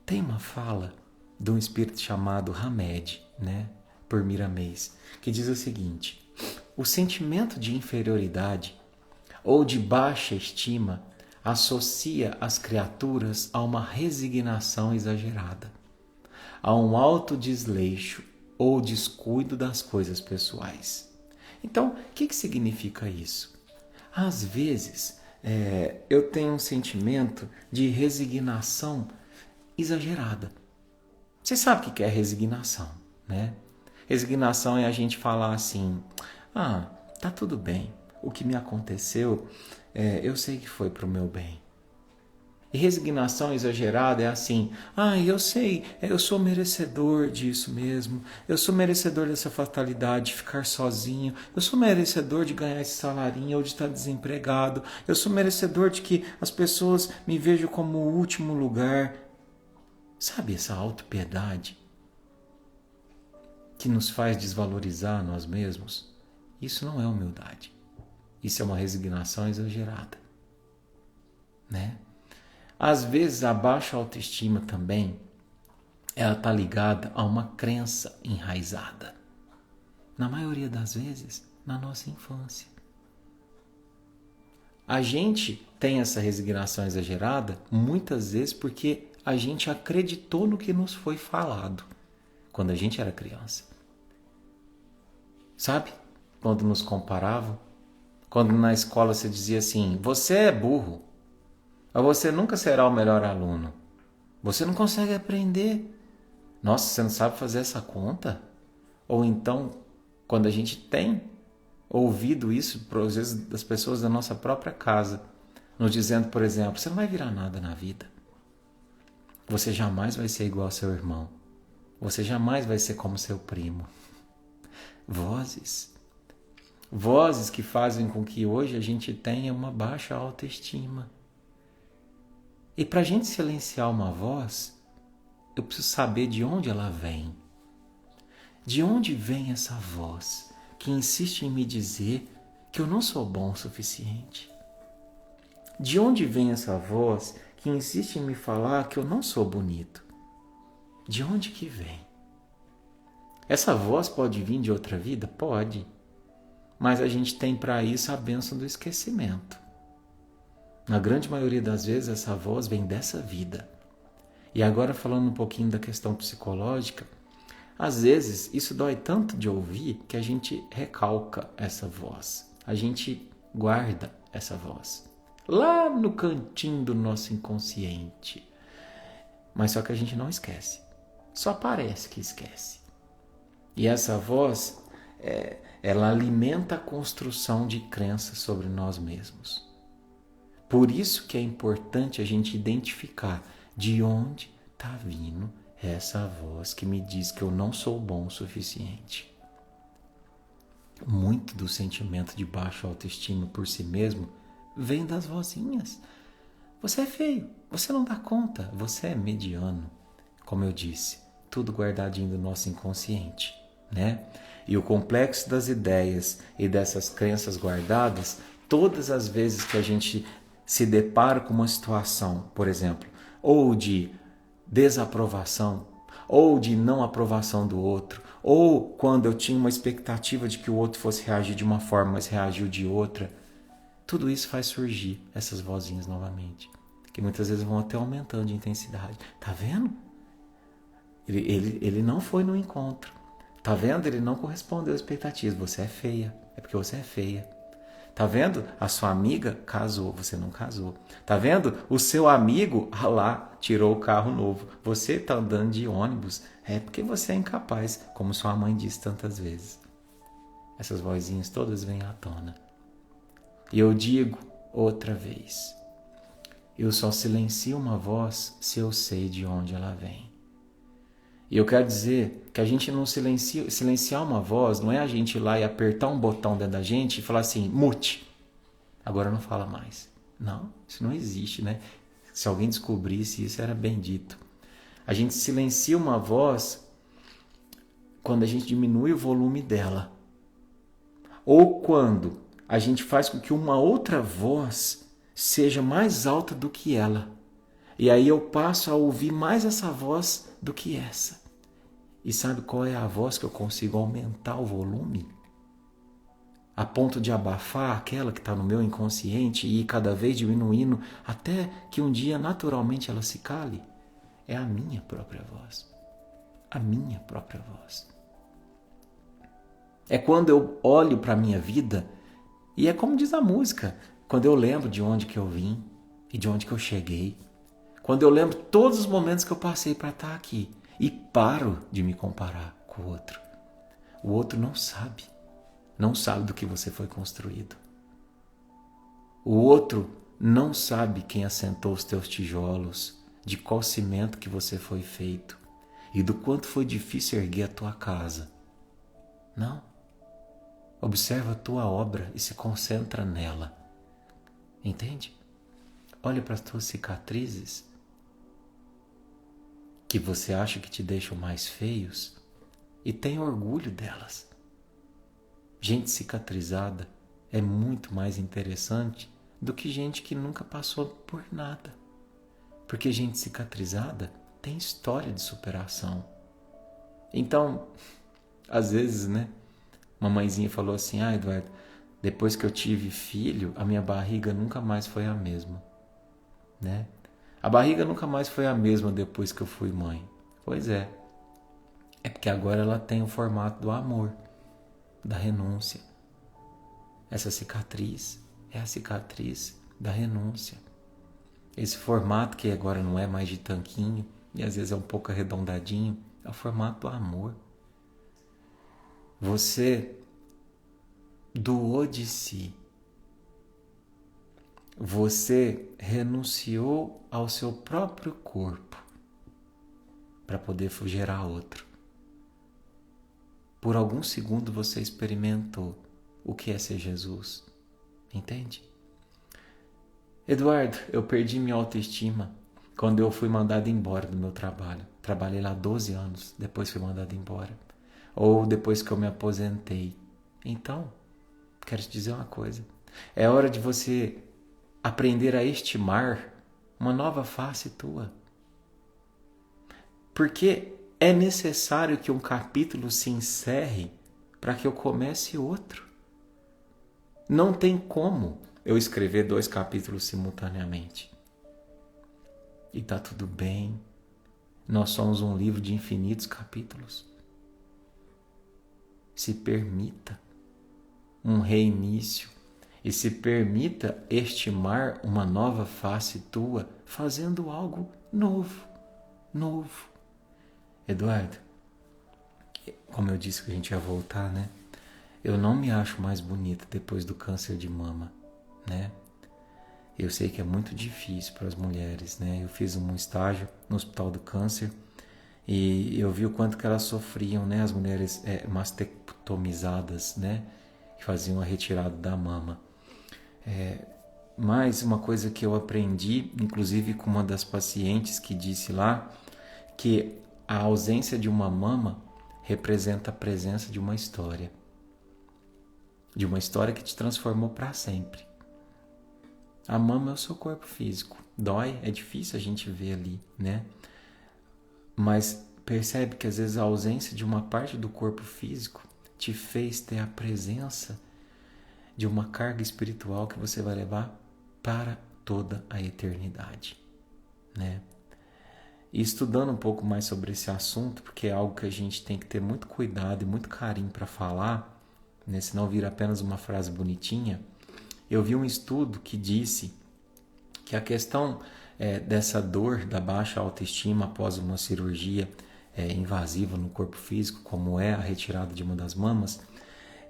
A: Tem uma fala de um espírito chamado Hamed, né? Por Miramês, que diz o seguinte: o sentimento de inferioridade ou de baixa estima associa as criaturas a uma resignação exagerada, a um autodesleixo ou descuido das coisas pessoais. Então, o que significa isso? Às vezes, eu tenho um sentimento de resignação exagerada. Você sabe o que é resignação, né? Resignação é a gente falar assim, tá tudo bem, o que me aconteceu, eu sei que foi para o meu bem. E resignação exagerada é assim, eu sei, eu sou merecedor disso mesmo, eu sou merecedor dessa fatalidade de ficar sozinho, eu sou merecedor de ganhar esse salarinho ou de estar desempregado, eu sou merecedor de que as pessoas me vejam como o último lugar. Sabe essa autopiedade que nos faz desvalorizar nós mesmos? Isso não é humildade, isso é uma resignação exagerada, né? Às vezes a baixa autoestima também, ela está ligada a uma crença enraizada. Na maioria das vezes, na nossa infância. A gente tem essa resignação exagerada muitas vezes porque a gente acreditou no que nos foi falado quando a gente era criança. Sabe? Quando nos comparavam, quando na escola você dizia assim, você é burro. Mas você nunca será o melhor aluno. Você não consegue aprender. Nossa, você não sabe fazer essa conta? Ou então, quando a gente tem ouvido isso, às vezes, das pessoas da nossa própria casa, nos dizendo, por exemplo, você não vai virar nada na vida. Você jamais vai ser igual ao seu irmão. Você jamais vai ser como seu primo. Vozes que fazem com que hoje a gente tenha uma baixa autoestima. E para a gente silenciar uma voz, eu preciso saber de onde ela vem. De onde vem essa voz que insiste em me dizer que eu não sou bom o suficiente? De onde vem essa voz que insiste em me falar que eu não sou bonito? De onde que vem? Essa voz pode vir de outra vida? Pode. Mas a gente tem para isso a bênção do esquecimento. Na grande maioria das vezes, essa voz vem dessa vida. E agora, falando um pouquinho da questão psicológica, às vezes isso dói tanto de ouvir que a gente recalca essa voz. A gente guarda essa voz lá no cantinho do nosso inconsciente. Mas só que a gente não esquece. Só parece que esquece. E essa voz, ela alimenta a construção de crenças sobre nós mesmos. Por isso que é importante a gente identificar de onde está vindo essa voz que me diz que eu não sou bom o suficiente. Muito do sentimento de baixa autoestima por si mesmo vem das vozinhas. Você é feio, você não dá conta, você é mediano. Como eu disse, tudo guardadinho do nosso inconsciente, né? E o complexo das ideias e dessas crenças guardadas, todas as vezes que a gente se depara com uma situação, por exemplo, ou de desaprovação, ou de não aprovação do outro, ou quando eu tinha uma expectativa de que o outro fosse reagir de uma forma, mas reagiu de outra, tudo isso faz surgir essas vozinhas novamente, que muitas vezes vão até aumentando de intensidade. Tá vendo? Ele não foi no encontro. Tá vendo? Ele não correspondeu às expectativas. Você é feia. É porque você é feia. Tá vendo? A sua amiga casou, você não casou. Tá vendo? O seu amigo, lá, tirou o carro novo. Você tá andando de ônibus. É porque você é incapaz, como sua mãe disse tantas vezes. Essas vozinhas todas vêm à tona. E eu digo outra vez. Eu só silencio uma voz se eu sei de onde ela vem. E eu quero dizer que a gente não silenciar uma voz, não é a gente ir lá e apertar um botão dentro da gente e falar assim, mute, agora não fala mais. Não, isso não existe, né? Se alguém descobrisse isso, era bendito. A gente silencia uma voz quando a gente diminui o volume dela. Ou quando a gente faz com que uma outra voz seja mais alta do que ela. E aí eu passo a ouvir mais essa voz do que essa. E sabe qual é a voz que eu consigo aumentar o volume? a ponto de abafar aquela que está no meu inconsciente e ir cada vez diminuindo até que um dia naturalmente ela se cale, é a minha própria voz. A minha própria voz. É quando eu olho para a minha vida e é como diz a música, quando eu lembro de onde que eu vim e de onde que eu cheguei, quando eu lembro todos os momentos que eu passei para estar aqui e paro de me comparar com o outro. O outro não sabe do que você foi construído. O outro não sabe quem assentou os teus tijolos, de qual cimento que você foi feito e do quanto foi difícil erguer a tua casa. Não. Observa a tua obra e se concentra nela. Entende? Olha para as tuas cicatrizes que você acha que te deixam mais feios e tenha orgulho delas. Gente cicatrizada é muito mais interessante do que gente que nunca passou por nada. Porque gente cicatrizada tem história de superação. Então, às vezes, mamãezinha falou assim, Eduardo, depois que eu tive filho, a minha barriga nunca mais foi a mesma. A barriga nunca mais foi a mesma depois que eu fui mãe. Pois é. É porque agora ela tem o formato do amor, da renúncia. Essa cicatriz é a cicatriz da renúncia. Esse formato que agora não é mais de tanquinho e às vezes é um pouco arredondadinho, é o formato do amor. Você doou de si. Você renunciou ao seu próprio corpo para poder gerar outro. Por algum segundo você experimentou o que é ser Jesus. Entende? Eduardo, eu perdi minha autoestima quando eu fui mandado embora do meu trabalho. Trabalhei lá 12 anos, depois fui mandado embora. Ou depois que eu me aposentei. Então, quero te dizer uma coisa. É hora de você aprender a estimar uma nova face tua. Porque é necessário que um capítulo se encerre para que eu comece outro. Não tem como eu escrever 2 capítulos simultaneamente. E está tudo bem. Nós somos um livro de infinitos capítulos. Se permita um reinício e se permita estimar uma nova face tua fazendo algo novo. Eduardo, como eu disse que a gente ia voltar, eu não me acho mais bonita depois do câncer de mama, Eu sei que é muito difícil para as mulheres, Eu fiz um estágio no Hospital do Câncer e eu vi o quanto que elas sofriam, as mulheres mastectomizadas, que faziam a retirada da mama. Mas uma coisa que eu aprendi, inclusive com uma das pacientes que disse lá, que a ausência de uma mama representa a presença de uma história que te transformou para sempre. A mama é o seu corpo físico. Dói, é difícil a gente ver ali, Mas percebe que às vezes a ausência de uma parte do corpo físico te fez ter a presença de uma carga espiritual que você vai levar para toda a eternidade, E estudando um pouco mais sobre esse assunto, porque é algo que a gente tem que ter muito cuidado e muito carinho para falar, senão vira apenas uma frase bonitinha, eu vi um estudo que disse que a questão dessa dor da baixa autoestima após uma cirurgia invasiva no corpo físico, como é a retirada de uma das mamas,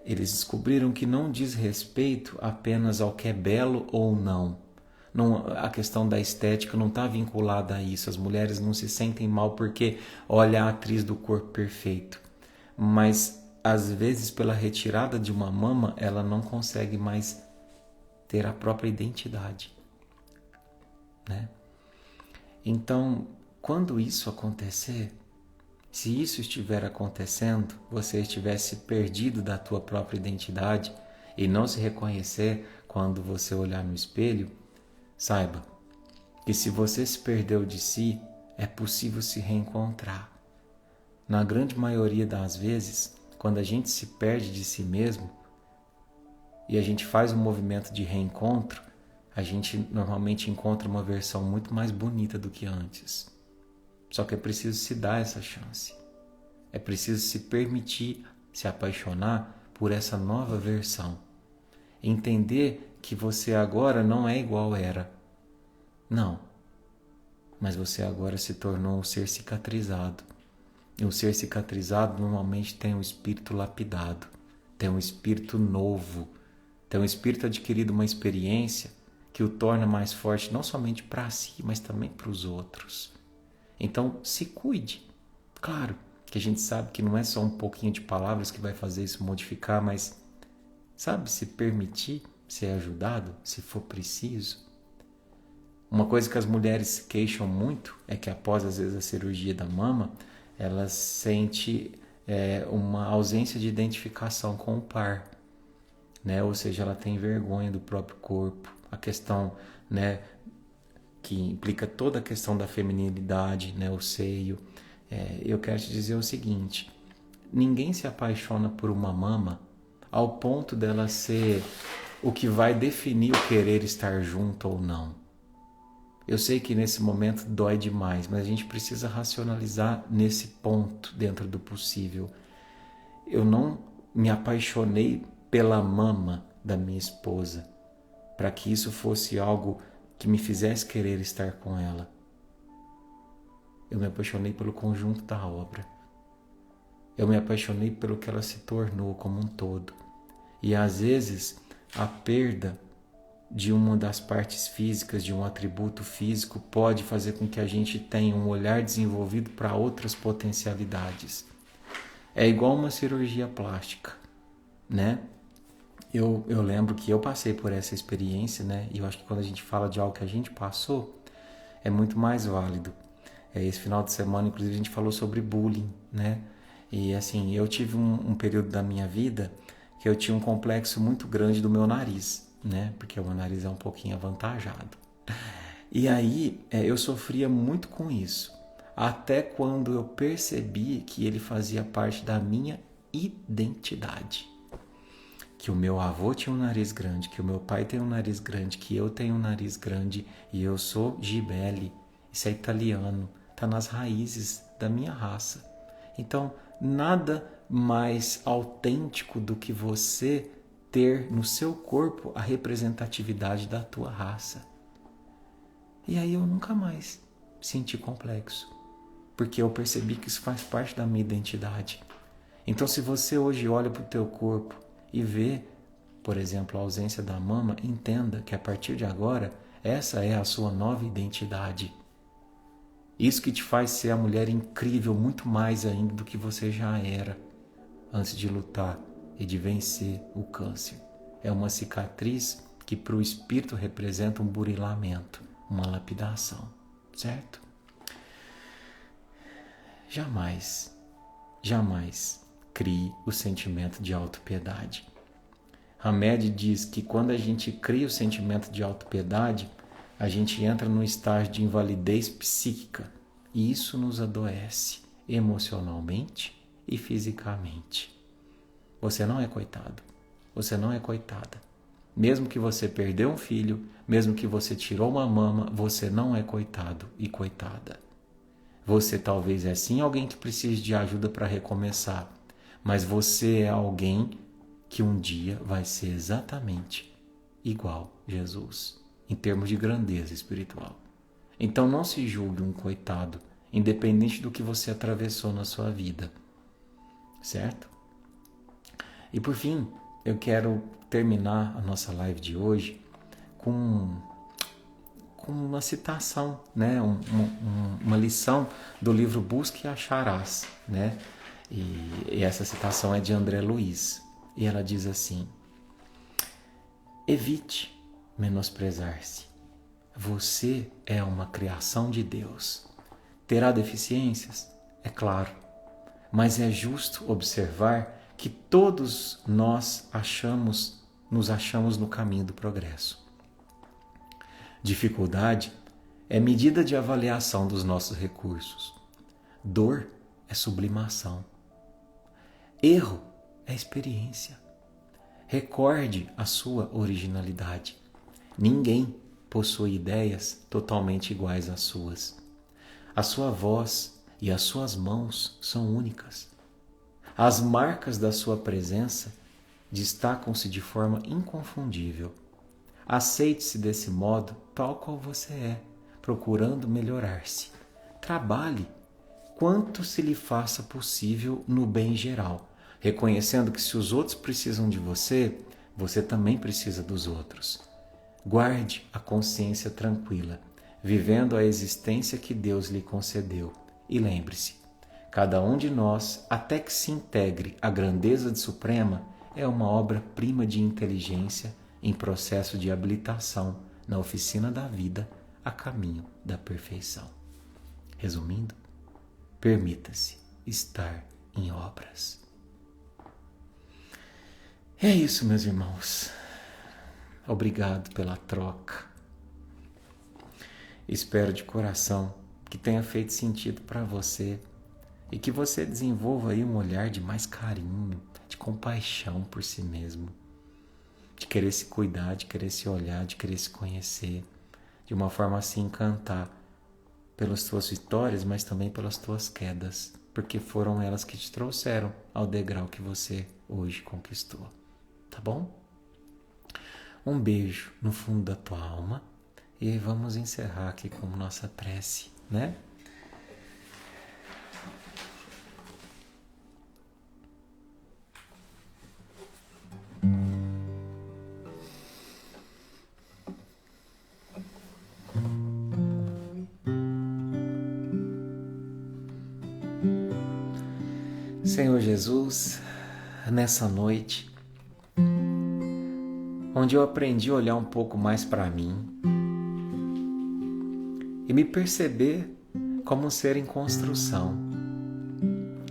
A: eles descobriram que não diz respeito apenas ao que é belo ou não. A questão da estética não está vinculada a isso. As mulheres não se sentem mal porque olha a atriz do corpo perfeito. Mas, às vezes, pela retirada de uma mama, ela não consegue mais ter a própria identidade. Então, quando isso acontecer, se isso estiver acontecendo, você estivesse perdido da tua própria identidade e não se reconhecer quando você olhar no espelho, saiba que se você se perdeu de si, é possível se reencontrar. Na grande maioria das vezes, quando a gente se perde de si mesmo, e a gente faz um movimento de reencontro, a gente normalmente encontra uma versão muito mais bonita do que antes. Só que é preciso se dar essa chance. É preciso se permitir se apaixonar por essa nova versão. Entender que você agora não é igual era. Não. Mas você agora se tornou um ser cicatrizado. E um ser cicatrizado normalmente tem um espírito lapidado, tem um espírito novo, tem um espírito adquirido uma experiência que o torna mais forte não somente para si, mas também para os outros. Então, se cuide. Claro que a gente sabe que não é só um pouquinho de palavras que vai fazer isso modificar, mas, sabe, se permitir ser ajudado, se for preciso. Uma coisa que as mulheres se queixam muito é que após, às vezes, a cirurgia da mama, elas sentem uma ausência de identificação com o par, né? Ou seja, ela tem vergonha do próprio corpo. A questão, né, que implica toda a questão da feminilidade, né, o seio. Eu quero te dizer o seguinte: ninguém se apaixona por uma mama ao ponto dela ser o que vai definir o querer estar junto ou não. Eu sei que nesse momento dói demais, mas a gente precisa racionalizar nesse ponto dentro do possível. Eu não me apaixonei pela mama da minha esposa para que isso fosse algo que me fizesse querer estar com ela. Eu me apaixonei pelo conjunto da obra. Eu me apaixonei pelo que ela se tornou como um todo. E às vezes a perda de uma das partes físicas, de um atributo físico, pode fazer com que a gente tenha um olhar desenvolvido para outras potencialidades. É igual uma cirurgia plástica, né? Eu lembro que eu passei por essa experiência, né? E eu acho que quando a gente fala de algo que a gente passou, é muito mais válido. Esse final de semana, inclusive, a gente falou sobre bullying, né? E assim, eu tive um período da minha vida que eu tinha um complexo muito grande do meu nariz, né? Porque o meu nariz é um pouquinho avantajado. E aí eu sofria muito com isso, até quando eu percebi que ele fazia parte da minha identidade. Que o meu avô tinha um nariz grande, que o meu pai tem um nariz grande, que eu tenho um nariz grande e eu sou Gibelli. Isso é italiano, está nas raízes da minha raça. Então, nada mais autêntico do que você ter no seu corpo a representatividade da tua raça. E aí eu nunca mais senti complexo, porque eu percebi que isso faz parte da minha identidade. Então, se você hoje olha para o teu corpo e vê, por exemplo, a ausência da mama, entenda que a partir de agora, essa é a sua nova identidade. Isso que te faz ser a mulher incrível muito mais ainda do que você já era antes de lutar e de vencer o câncer. É uma cicatriz que para o espírito representa um burilamento, uma lapidação, certo? Jamais crie o sentimento de autopiedade. Hamed diz que quando a gente cria o sentimento de autopiedade, a gente entra num estágio de invalidez psíquica e isso nos adoece emocionalmente e fisicamente. Você não é coitado, você não é coitada. Mesmo que você perdeu um filho, mesmo que você tirou uma mama, você não é coitado e coitada. Você talvez é sim alguém que precise de ajuda para recomeçar, mas você é alguém que um dia vai ser exatamente igual a Jesus, em termos de grandeza espiritual. Então não se julgue um coitado, independente do que você atravessou na sua vida, certo? E por fim, eu quero terminar a nossa live de hoje com uma citação, né? Uma lição do livro Busque e Acharás, né? E essa citação é de André Luiz. E ela diz assim: evite menosprezar-se. Você é uma criação de Deus. Terá deficiências? É claro. Mas é justo observar que todos nós nos achamos no caminho do progresso. Dificuldade é medida de avaliação dos nossos recursos. Dor é sublimação. Erro é experiência. Recorde a sua originalidade. Ninguém possui ideias totalmente iguais às suas. A sua voz e as suas mãos são únicas. As marcas da sua presença destacam-se de forma inconfundível. Aceite-se desse modo, tal qual você é, procurando melhorar-se. Trabalhe quanto se lhe faça possível no bem geral, reconhecendo que se os outros precisam de você, você também precisa dos outros. Guarde a consciência tranquila, vivendo a existência que Deus lhe concedeu. E lembre-se, cada um de nós, até que se integre à grandeza de Suprema, é uma obra-prima de inteligência em processo de habilitação na oficina da vida a caminho da perfeição. Resumindo, permita-se estar em obras. É isso, meus irmãos. Obrigado pela troca. Espero de coração que tenha feito sentido para você e que você desenvolva aí um olhar de mais carinho, de compaixão por si mesmo, de querer se cuidar, de querer se olhar, de querer se conhecer, de uma forma a se encantar pelas tuas vitórias, mas também pelas tuas quedas, porque foram elas que te trouxeram ao degrau que você hoje conquistou. Tá bom? Um beijo no fundo da tua alma e vamos encerrar aqui com nossa prece, né? Senhor Jesus, nessa noite, onde eu aprendi a olhar um pouco mais para mim e me perceber como um ser em construção.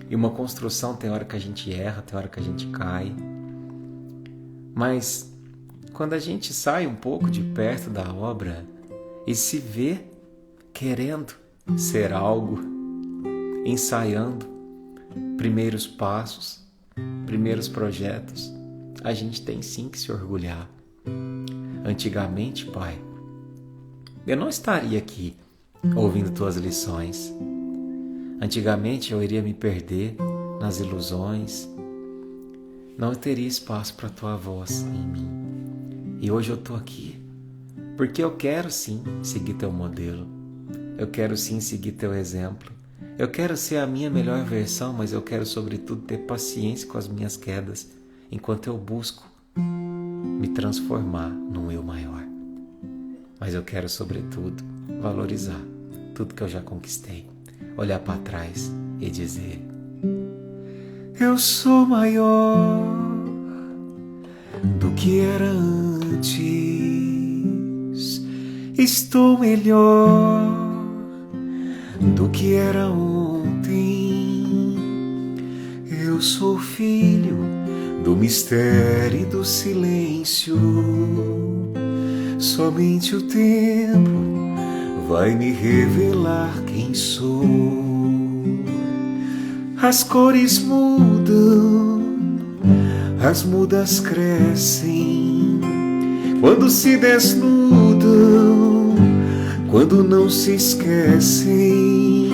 A: E uma construção tem hora que a gente erra, tem hora que a gente cai, mas quando a gente sai um pouco de perto da obra e se vê querendo ser algo, ensaiando primeiros passos, primeiros projetos, a gente tem sim que se orgulhar. Antigamente, Pai, eu não estaria aqui ouvindo tuas lições. Antigamente eu iria me perder nas ilusões, não teria espaço para a tua voz em mim. E hoje eu estou aqui porque eu quero sim seguir teu modelo, eu quero sim seguir teu exemplo. Eu quero ser a minha melhor versão, mas eu quero, sobretudo, ter paciência com as minhas quedas, enquanto eu busco me transformar num eu maior. Mas eu quero, sobretudo, valorizar tudo que eu já conquistei, olhar para trás e dizer: eu sou maior do que era antes, estou melhor do que era ontem. Eu sou filho do mistério e do silêncio. Somente o tempo vai me revelar quem sou. As cores mudam, as mudas crescem quando se desnudam, quando não se esquecem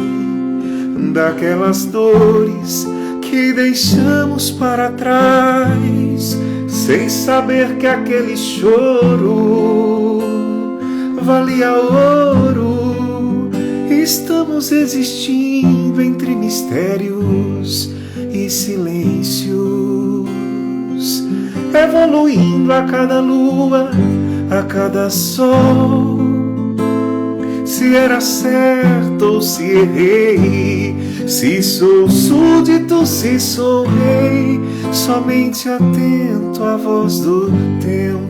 A: daquelas dores que deixamos para trás, sem saber que aquele choro valia ouro. Estamos existindo entre mistérios e silêncios, evoluindo a cada lua, a cada sol. Se era certo ou se errei, se sou súdito, se sou rei, somente atento à voz do tempo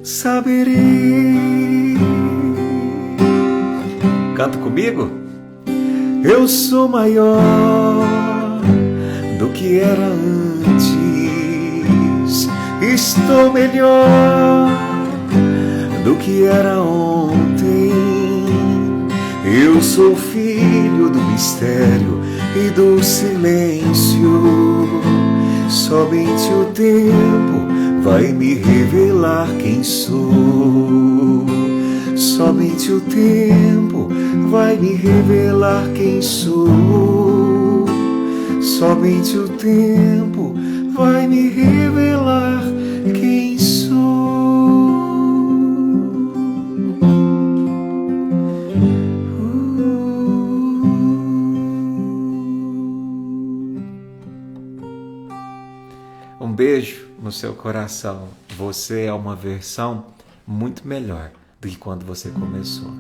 A: saberei. Canta comigo? Eu sou maior do que era antes, estou melhor do que era ontem. Eu sou filho do mistério e do silêncio.
B: Somente o tempo vai me revelar quem sou. Somente o tempo vai me revelar quem sou. Somente o tempo vai me revelar quem sou.
A: Um beijo no seu coração. Você é uma versão muito melhor do que quando você começou.